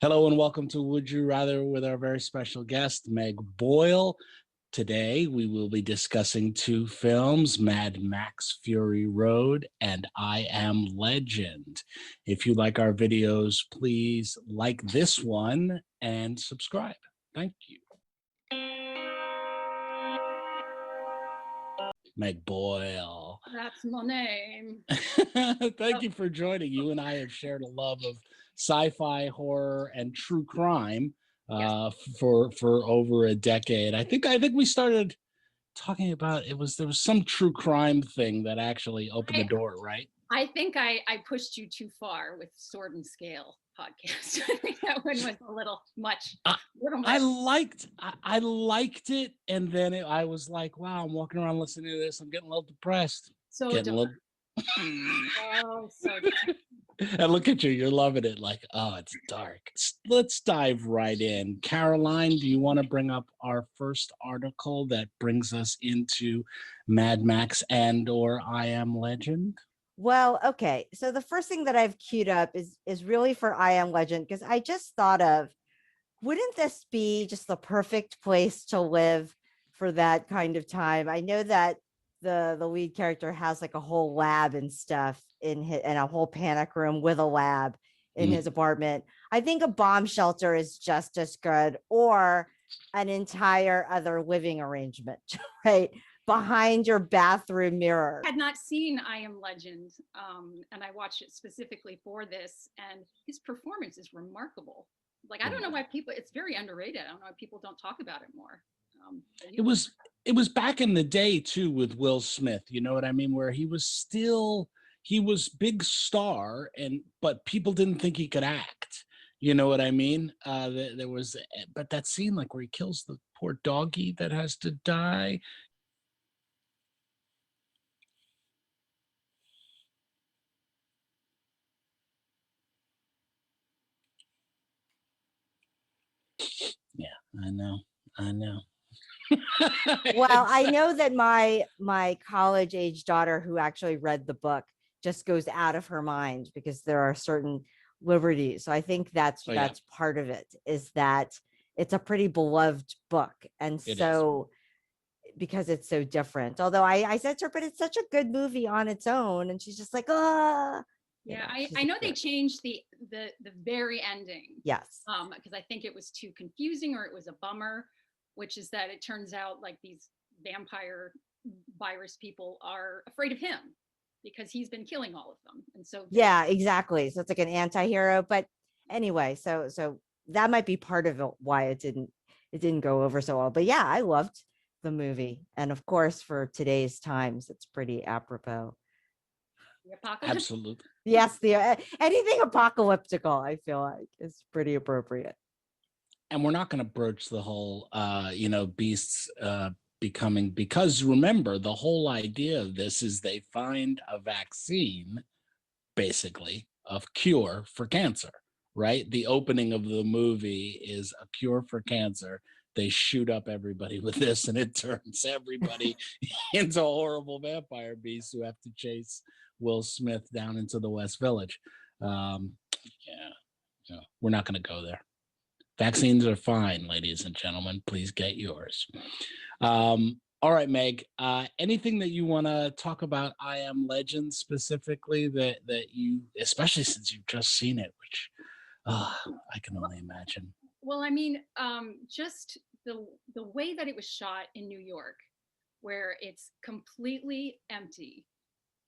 Hello and welcome to Would You Rather with our very special guest, Meg Boyle. Today we will be discussing two films, Mad Max Fury Road and I Am Legend. If you like our videos, please like this one and subscribe. Thank you. Meg Boyle. That's my name. Thank you for joining. You and I have shared a love of sci-fi, horror, and true crime for over a decade. I think we started talking about there was some true crime thing that actually opened the door, right? I think I pushed you too far with Sword and Scale podcast. I think that one was a little much. I liked it, and then I was like, wow, I'm walking around listening to this. I'm getting a little depressed. So getting dark. Oh, so dark. And look at you, you're loving it. Like, oh, it's dark. Let's dive right in. Caroline, do you want to bring up our first article that brings us into Mad Max and or I Am Legend? Well, okay. So the first thing that I've queued up is really for I Am Legend, because I just thought of, wouldn't this be just the perfect place to live for that kind of time? I know that the lead character has like a whole lab and stuff in a whole panic room with a lab in his apartment. I think a bomb shelter is just as good, or an entire other living arrangement, right? Behind your bathroom mirror. I had not seen I Am Legend, and I watched it specifically for this, and his performance is remarkable. Like, I don't know why it's very underrated. I don't know why people don't talk about it more. It was back in the day too with Will Smith, you know what I mean, where he was big star, but people didn't think he could act. You know what I mean? There was, but that scene like where he kills the poor doggy that has to die. Yeah, I know. Well, I know that my college age daughter, who actually read the book, just goes out of her mind because there are certain liberties. So I think that's part of it, is that it's a pretty beloved book. And so because it's so different. Although I said to her, but it's such a good movie on its own. And she's just like, yeah, I know they changed the very ending. Yes. Because I think it was too confusing, or it was a bummer, which is that it turns out like these vampire virus people are afraid of him because he's been killing all of them. And so yeah, exactly. So it's like an anti-hero. But anyway, so that might be part of why it didn't go over so well. But yeah, I loved the movie. And of course, for today's times, it's pretty apropos. Absolutely. Yes, anything apocalyptical, I feel like, is pretty appropriate. And we're not going to broach the whole, beasts becoming, because remember, the whole idea of this is they find a vaccine, basically, of cure for cancer, right? The opening of the movie is a cure for cancer. They shoot up everybody with this, and it turns everybody into horrible vampire beasts who have to chase Will Smith down into the West Village. We're not going to go there. Vaccines are fine, ladies and gentlemen. Please get yours. All right, Meg. Anything that you want to talk about I Am Legend specifically that you, especially since you've just seen it, which I can only imagine. Well, I mean, just the way that it was shot in New York, where it's completely empty.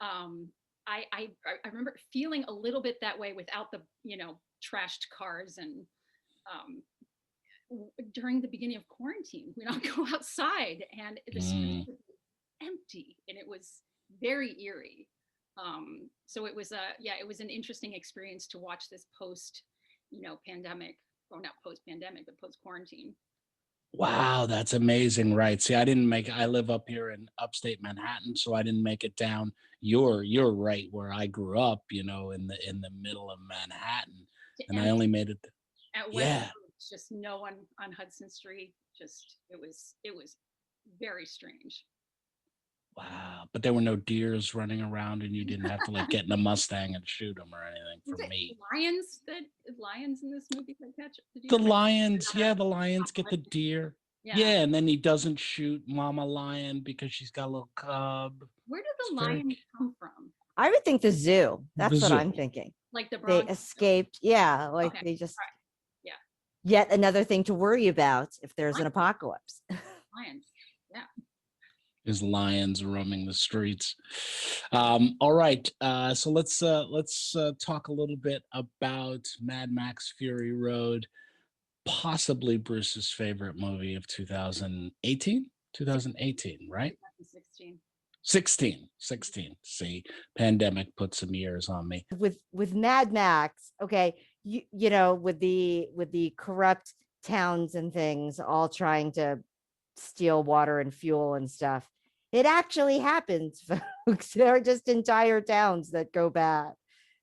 I remember feeling a little bit that way without the trashed cars, and during the beginning of quarantine, we don't go outside, and the street was empty, and it was very eerie. So it was it was an interesting experience to watch this post pandemic, or not post pandemic, but post quarantine. Wow, that's amazing. Right. See, I live up here in upstate Manhattan, so I didn't make it down. You're right where I grew up, in the middle of Manhattan. And I only made it. At West, just no one on Hudson Street. Just it was very strange. Wow. But there were no deers running around and you didn't have to like get in a Mustang and shoot them or anything Was for it me. lions in this movie that catch the deer? The lions, yeah, the lions get the deer. Yeah. Yeah, and then he doesn't shoot Mama Lion because she's got a little cub. Where did It's the very lions come from? I would think the zoo. That's the what I'm zoo. thinking. Like the They Bronx? escaped. Yeah, like Okay. they just. All right. Yeah. Yet another thing to worry about if there's an apocalypse. Lions. Yeah. There's lions roaming the streets. All right, so let's talk a little bit about Mad Max Fury Road, possibly Bruce's favorite movie of 2018. 2018, right? 2016. 16. See, pandemic put some years on me. With Mad Max, okay, you know, with the corrupt towns and things all trying to steal water and fuel and stuff. It actually happens, folks. There are just entire towns that go bad.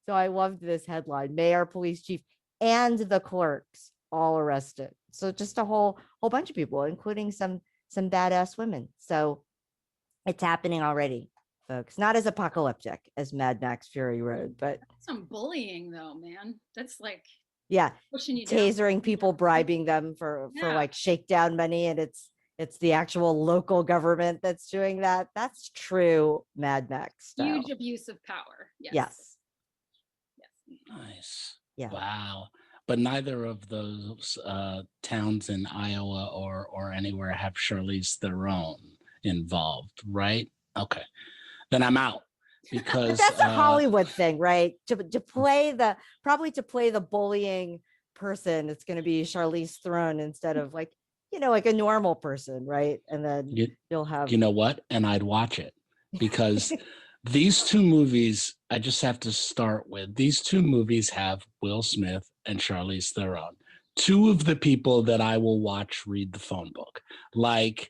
So I loved this headline: Mayor, police chief, and the clerks all arrested. So just a whole bunch of people, including some badass women. So it's happening already, folks. Not as apocalyptic as Mad Max Fury Road, but That's some bullying though, man. That's like yeah, pushing you down. tasering people, bribing them for Yeah. like shakedown money, and it's the actual local government that's doing that. That's true Mad Max style. Huge abuse of power. Yes. Yes. Nice. Yeah. Wow. But neither of those towns in Iowa or anywhere have Charlize Theron involved, right? Okay. Then I'm out because But that's a Hollywood thing, right? To play the bullying person, it's going to be Charlize Theron instead of like, you know, like a normal person, right? And then you'll have, you know what? And I'd watch it because these two movies, I just have to start with, these two movies have Will Smith and Charlize Theron, two of the people that I will watch read the phone book. Like,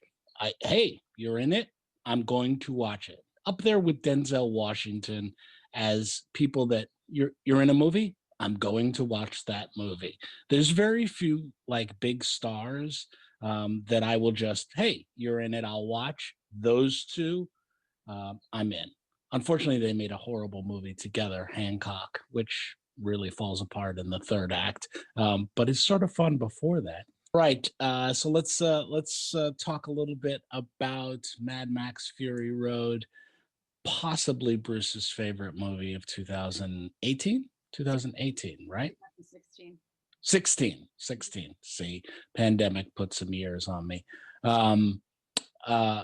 hey, you're in it, I'm going to watch it. Up there with Denzel Washington as people that you're in a movie, I'm going to watch that movie. There's very few like big stars that I will just, hey, you're in it, I'll watch. Those two, I'm in. Unfortunately, they made a horrible movie together, Hancock, which really falls apart in the third act. But it's sort of fun before that. Right. So let's talk a little bit about Mad Max Fury Road, possibly Bruce's favorite movie of 2018. 2018, right? 2016. 16. See, pandemic put some years on me. Uh,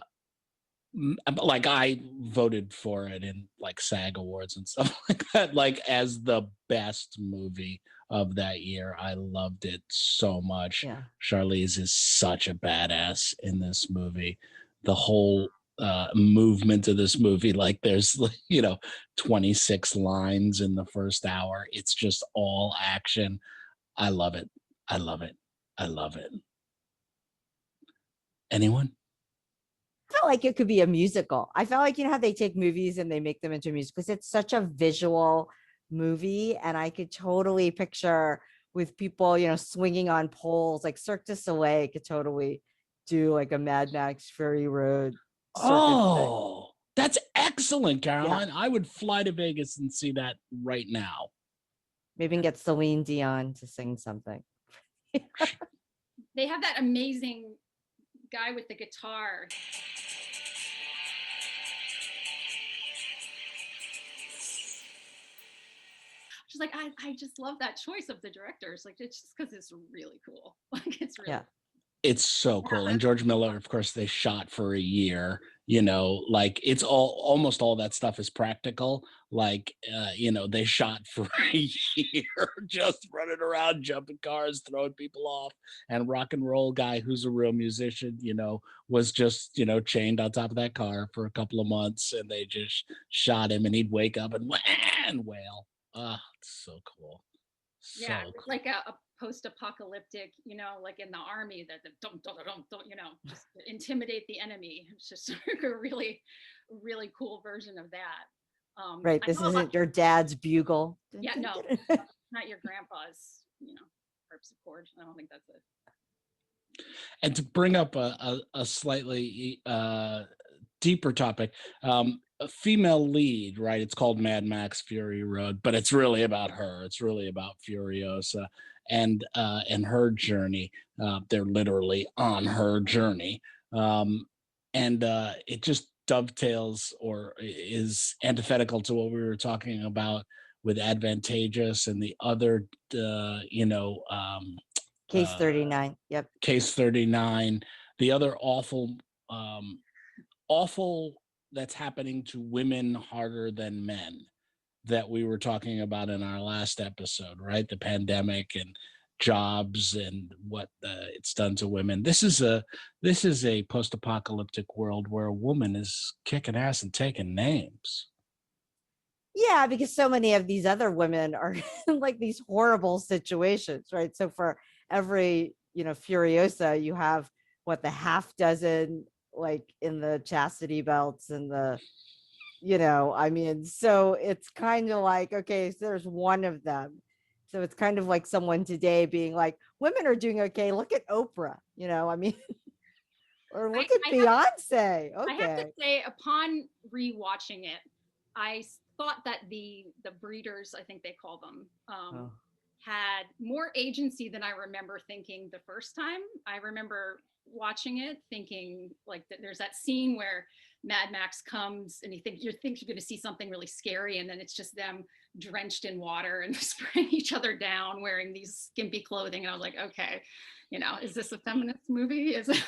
like I voted for it in like SAG awards and stuff like that, like as the best movie of that year. I loved it so much. yeah. Charlize is such a badass in this movie. The whole movement of this movie, like there's 26 lines in the first hour. It's just all action. I love it. I love it. I love it. Anyone? I felt like it could be a musical. I felt like, you know how they take movies and they make them into music, because it's such a visual movie, and I could totally picture with people, you know, swinging on poles, like Cirque du Soleil could totally do like a Mad Max Fury Road. Oh, that's excellent, Caroline. Yeah. I would fly to Vegas and see that right now. Maybe get Celine Dion to sing something. They have that amazing guy with the guitar. She's like, I just love that choice of the directors. Like, it's just because it's really cool. Like, it's really It's so cool. And George Miller, of course, they shot for a year, you know, like it's almost all that stuff is practical. Like, they shot for a year, just running around, jumping cars, throwing people off. And Rock and Roll guy, who's a real musician, was just, chained on top of that car for a couple of months, and they just shot him, and he'd wake up and wail. It's so cool. Yeah, it's like a post-apocalyptic, like in the army, that the don't, just intimidate the enemy. It's just like a really, really cool version of that. Right. This isn't your dad's bugle. Yeah, no, not your grandpa's, harpsichord. I don't think that's it. And to bring up a slightly deeper topic. A female lead, right? It's called Mad Max Fury Road, but it's really about her. It's really about Furiosa and her journey. They're literally on her journey, and it just dovetails or is antithetical to what we were talking about with Advantageous and the other, Case uh, 39. Yep. Case 39, the other um, awful that's happening to women harder than men that we were talking about in our last episode, right? The pandemic and jobs and what it's done to women. This is a post-apocalyptic world where a woman is kicking ass and taking names. Yeah, because so many of these other women are in like these horrible situations, right? So for every, Furiosa, you have what, the half dozen like in the chastity belts and the, I mean, so it's kind of like, okay, so there's one of them. So it's kind of like someone today being like, women are doing okay. Look at Oprah, I mean, or look at Beyonce. I have to Okay. say, upon rewatching it, I thought that the breeders, I think they call them, had more agency than I remember thinking the first time. I remember watching it thinking like there's that scene where Mad Max comes and you think you're going to see something really scary, and then it's just them drenched in water and spraying each other down wearing these skimpy clothing, and I was like, okay, is this a feminist movie? Is it,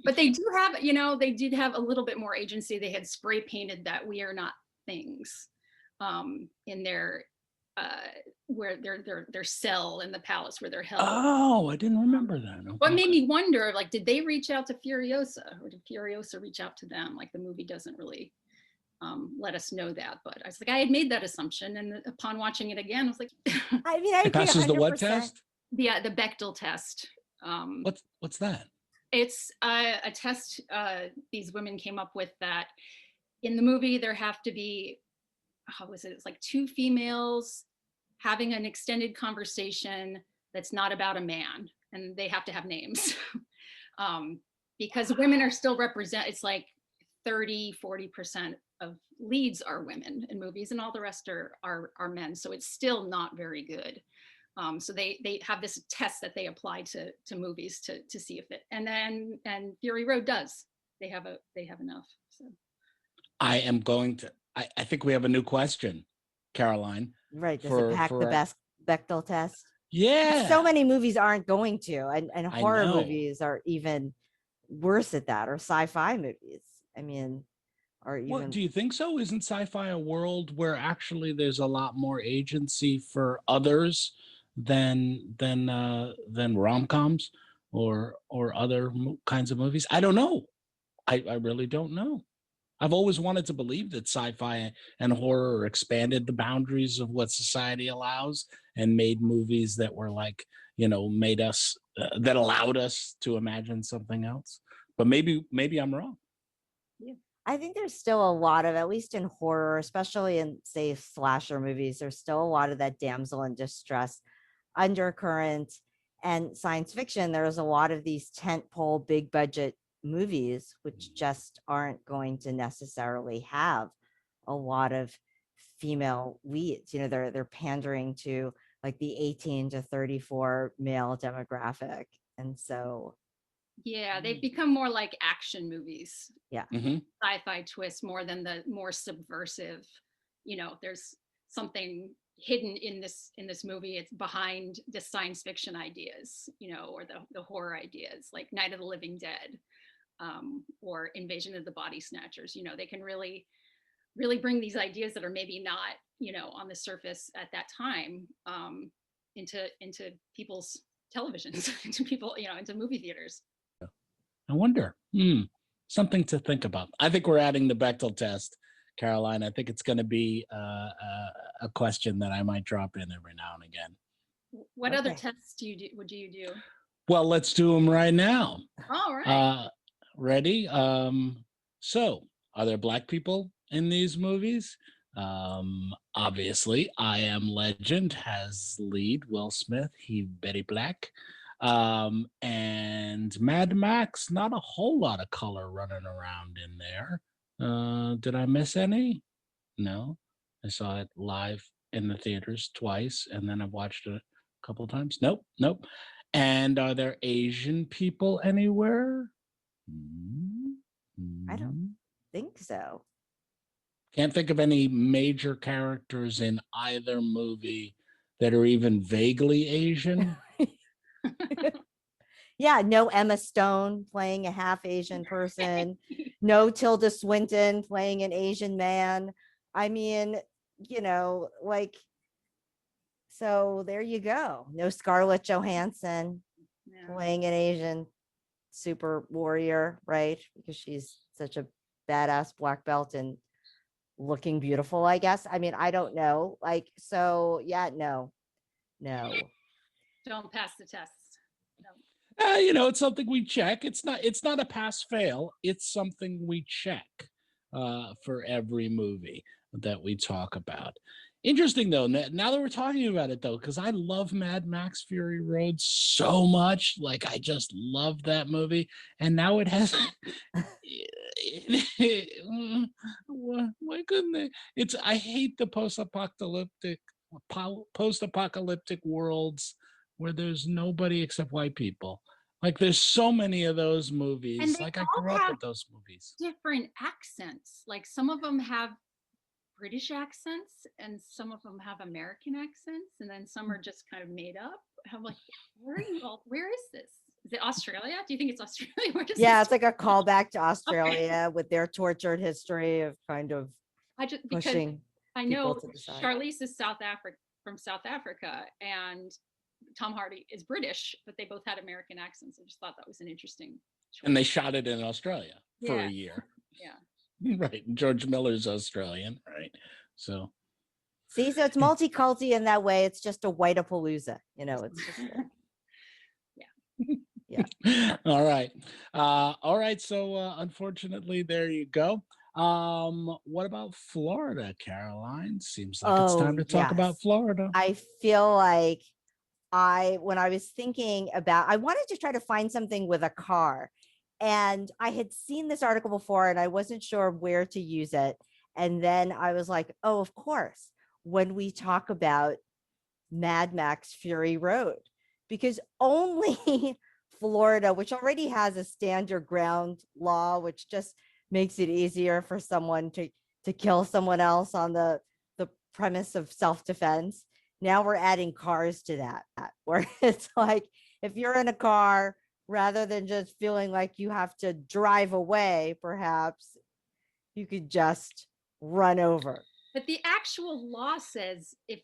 but they do have, they did have a little bit more agency. They had spray painted that "We are not things" in their where their cell in the palace where they're held. Oh, I didn't remember that. Okay. What made me wonder, like, did they reach out to Furiosa, or did Furiosa reach out to them? Like, the movie doesn't really let us know that, but I was like, I had made that assumption, and upon watching it again, I was like, I mean, I it passes the what 100%. test? The Bechdel test. What's that? It's a test these women came up with, that in the movie there have to be, how was it? It's like two females having an extended conversation that's not about a man, and they have to have names. Because women are still it's like 30-40% of leads are women in movies, and all the rest are men. So it's still not very good. So they have this test that they apply to movies to see if it, and Fury Road does. They have enough. So I am going to. I think we have a new question, Caroline. Right. Does it pack the best Bechdel test? Yeah. So many movies aren't going to, and horror movies are even worse at that, or sci-fi movies. I mean, or even. What, do you think so? Isn't sci-fi a world where actually there's a lot more agency for others than rom-coms or other kinds of movies? I don't know. I really don't know. I've always wanted to believe that sci-fi and horror expanded the boundaries of what society allows and made movies that were like, made us that allowed us to imagine something else. But maybe I'm wrong. Yeah. I think there's still a lot of, at least in horror, especially in, say, slasher movies, there's still a lot of that damsel in distress undercurrent. And science fiction, there's a lot of these tentpole big budget movies which just aren't going to necessarily have a lot of female leads. They're pandering to like the 18 to 34 male demographic, and so yeah, they've become more like action movies. Yeah. Sci-fi twist more than the more subversive, there's something hidden in this movie. It's behind the science fiction ideas, or the horror ideas, like Night of the Living Dead, or Invasion of the Body Snatchers. They can really bring these ideas that are maybe not, on the surface at that time, into people's televisions, into people, into movie theaters. I wonder. Something to think about. I think we're adding the Bechdel test, Caroline. I think it's going to be a question that I might drop in every now and again. What other tests would you do? Well, let's do them right now. All right. Ready? So, are there Black people in these movies? Obviously, I Am Legend has lead Will Smith. He very black. And Mad Max, not a whole lot of color running around in there. Did I miss any? No, I saw it live in the theaters twice, and then I've watched it a couple times. Nope, nope. And are there Asian people anywhere? I don't think so. Can't think of any major characters in either movie that are even vaguely Asian. Yeah, no Emma Stone playing a half Asian person, no Tilda Swinton playing an Asian man. I mean, like, so there you go. No Scarlett Johansson playing an Asian super warrior, right? Because she's such a badass black belt and looking beautiful, I guess. I mean, I don't know. Like, so yeah, no. Don't pass the tests. No. It's something we check. It's not a pass fail. It's something we check for every movie that we talk about. Interesting though, now that we're talking about it though, because I love Mad Max Fury Road so much. Like, I just love that movie. And now it has why couldn't they? I hate the post-apocalyptic worlds where there's nobody except white people. Like, there's so many of those movies. Like, I grew up with those movies. Different accents. Like, some of them have British accents and some of them have American accents, and then some are just kind of made up. I'm like, where is this? Is it Australia? Do you think it's Australia? It's like a callback to Australia with their tortured history of kind of pushing. I know Charlize is from South Africa, and Tom Hardy is British, but they both had American accents. I just thought that was an interesting choice. And they shot it in Australia for a year. Yeah. Right. George Miller's Australian, right? So see, so it's multi-culti in that way. It's just a white-apalooza, it's just yeah. All right. So unfortunately, there you go. What about Florida, Caroline? Seems like it's time to talk about Florida. I feel like when I was thinking about, I wanted to try to find something with a car, and I had seen this article before and I wasn't sure where to use it. And then I was like, oh, of course, when we talk about Mad Max Fury Road, because only Florida, which already has a stand your ground law, which just makes it easier for someone to kill someone else on the premise of self-defense. Now we're adding cars to that, where it's like, if you're in a car, rather than just feeling like you have to drive away, perhaps you could just run over. But the actual law says if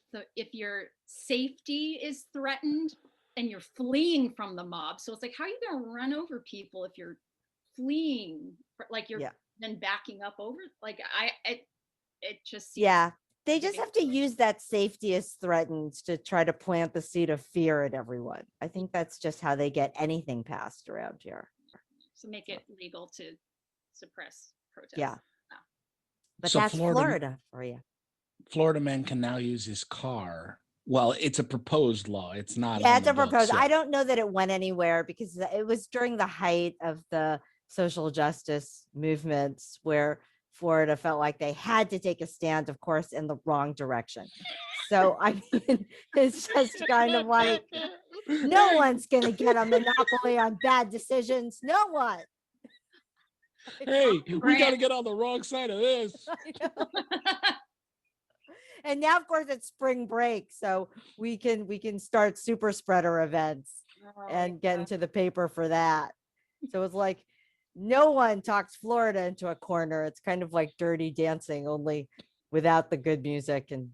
your safety is threatened and you're fleeing from the mob, so it's like, how are you going to run over people if you're fleeing? Like, you're then backing up over. Like, it just seems they just have to use that safety is threatened to try to plant the seed of fear in everyone. I think that's just how they get anything passed around here. So make it legal to suppress protests. Yeah. But so that's Florida for you. Florida man can now use his car. Well, it's a proposed law. It's not. Yeah, it's a proposed. I don't know that it went anywhere because it was during the height of the social justice movements where Florida felt like they had to take a stand, of course, in the wrong direction. So, I mean, it's just kind of like, no one's going to get a monopoly on bad decisions. No one. Hey, we got to get on the wrong side of this. And now, of course, it's spring break, so we can start super spreader events and get into the paper for that. So it's like, no one talks Florida into a corner. It's kind of like Dirty Dancing, only without the good music and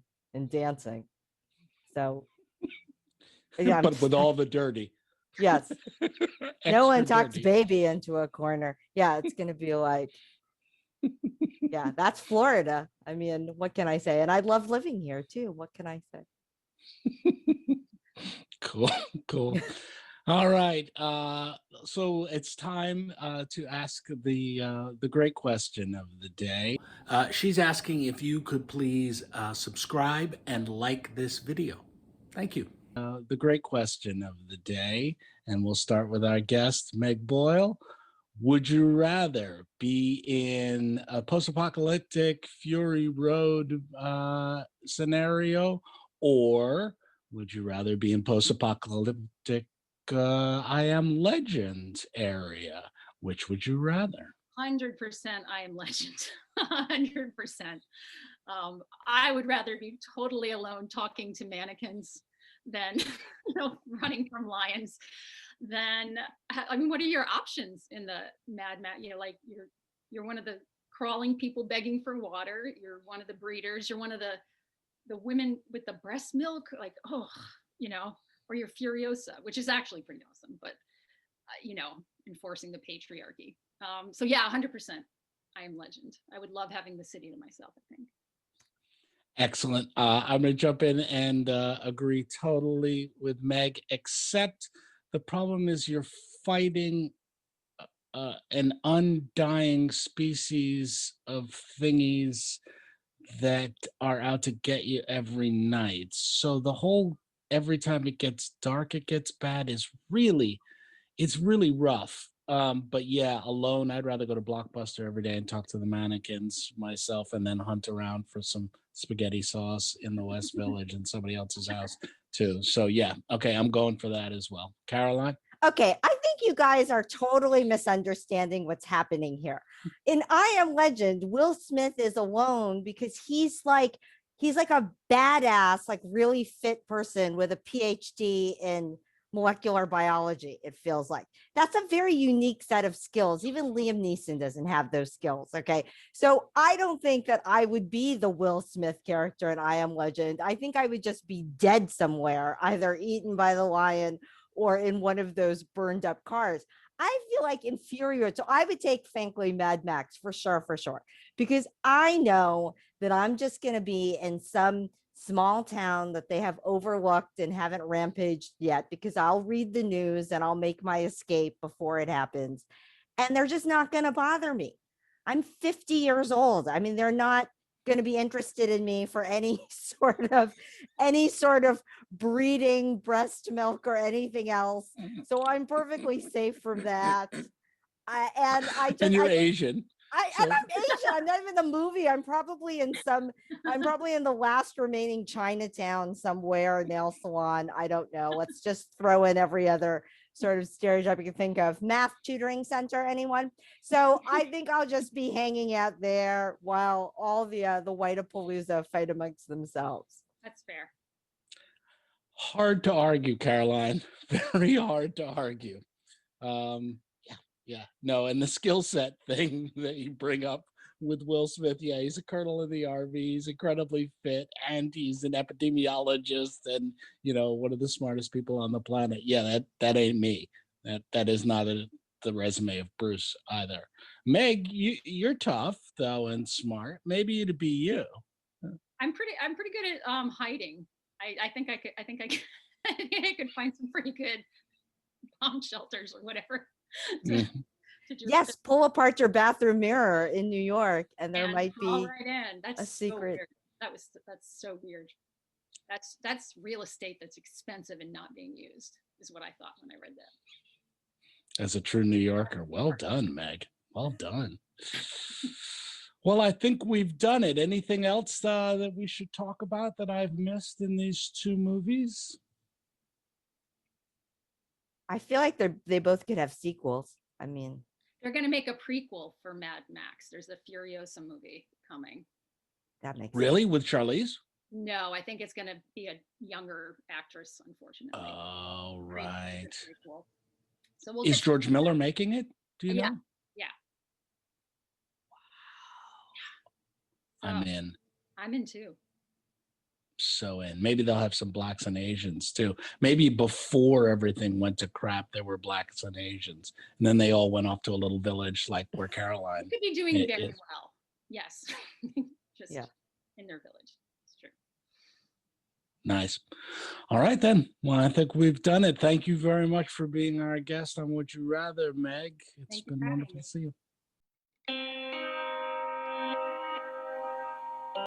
dancing. So, yeah, but with all the dirty. Yes. No one talks Baby into a corner. Yeah, it's going to be like, yeah, that's Florida. I mean, what can I say? And I love living here too. What can I say? Cool. All right. So it's time to ask the great question of the day. She's asking if you could please subscribe and like this video. Thank you. The great question of the day, and we'll start with our guest, Meg Boyle. Would you rather be in a post-apocalyptic Fury Road scenario, or would you rather be in post-apocalyptic I Am Legend area? Which would you rather? 100% I Am Legend. 100%. I would rather be totally alone talking to mannequins than running from lions. Then I mean, what are your options in the Mad Max? Like you're one of the crawling people begging for water. You're one of the breeders. You're one of the women with the breast milk. Like, or you're Furiosa, which is actually pretty awesome. But enforcing the patriarchy. So yeah, 100%. I Am Legend. I would love having the city to myself, I think. Excellent. I'm going to jump in and agree totally with Meg, except the problem is you're fighting an undying species of thingies that are out to get you every night. So the whole, every time it gets dark, it gets bad it's really rough. But yeah, alone, I'd rather go to Blockbuster every day and talk to the mannequins myself and then hunt around for some spaghetti sauce in the West Village in somebody else's house too. So yeah, okay, I'm going for that as well. Caroline? Okay, I think you guys are totally misunderstanding what's happening here. In I Am Legend, Will Smith is alone because he's like a badass, like really fit person with a PhD in molecular biology. It feels like that's a very unique set of skills. Even Liam Neeson doesn't have those skills. Okay, so I don't think that I would be the Will Smith character in I Am Legend. I think I would just be dead somewhere, either eaten by the lion or in one of those burned up cars. I feel like inferior. So I would take, frankly, Mad Max for sure, because I know that I'm just going to be in some small town that they have overlooked and haven't rampaged yet, because I'll read the news and I'll make my escape before it happens. And they're just not going to bother me. I'm 50 years old. I mean, they're not going to be interested in me for any sort of breeding, breast milk, or anything else. So I'm perfectly safe from that. And you're Asian. And I'm Asian. I'm not even in the movie. I'm probably in the last remaining Chinatown somewhere, nail salon. I don't know. Let's just throw in every other sort of stereotype you can think of. Math tutoring center, anyone? So I think I'll just be hanging out there while all the Whiteapalooza fight amongst themselves. That's fair. Hard to argue, Caroline. Very hard to argue. Yeah, no, and the skill set thing that you bring up with Will Smith, yeah, he's a colonel in the RV, he's incredibly fit, and he's an epidemiologist and, one of the smartest people on the planet. Yeah, that ain't me. That is not the resume of Bruce either. Meg, you're tough, though, and smart. Maybe it'd be you. I'm pretty good at hiding. I think I could find some pretty good bomb shelters or whatever. Yes, pull apart your bathroom mirror in New York, and there might be right in. That's a secret. So that's so weird. That's real estate that's expensive and not being used, is what I thought when I read that. As a true New Yorker, well done, Meg. Well done. Well, I think we've done it. Anything else that we should talk about that I've missed in these two movies? I feel like they both could have sequels. I mean, they're going to make a prequel for Mad Max. There's a Furiosa movie coming. That makes really sense. with Charlize? No, I think it's going to be a younger actress, unfortunately. Oh, right. So is George Miller making it? Do you know? Yeah. Wow. I'm in. I'm in too. So in. Maybe they'll have some blacks and Asians too. Maybe before everything went to crap, there were blacks and Asians, and then they all went off to a little village like where Caroline. Could be doing very well. Yes, just in their village. It's true. Nice. All right then. Well, I think we've done it. Thank you very much for being our guest on Would You Rather, Meg. It's been wonderful to see you.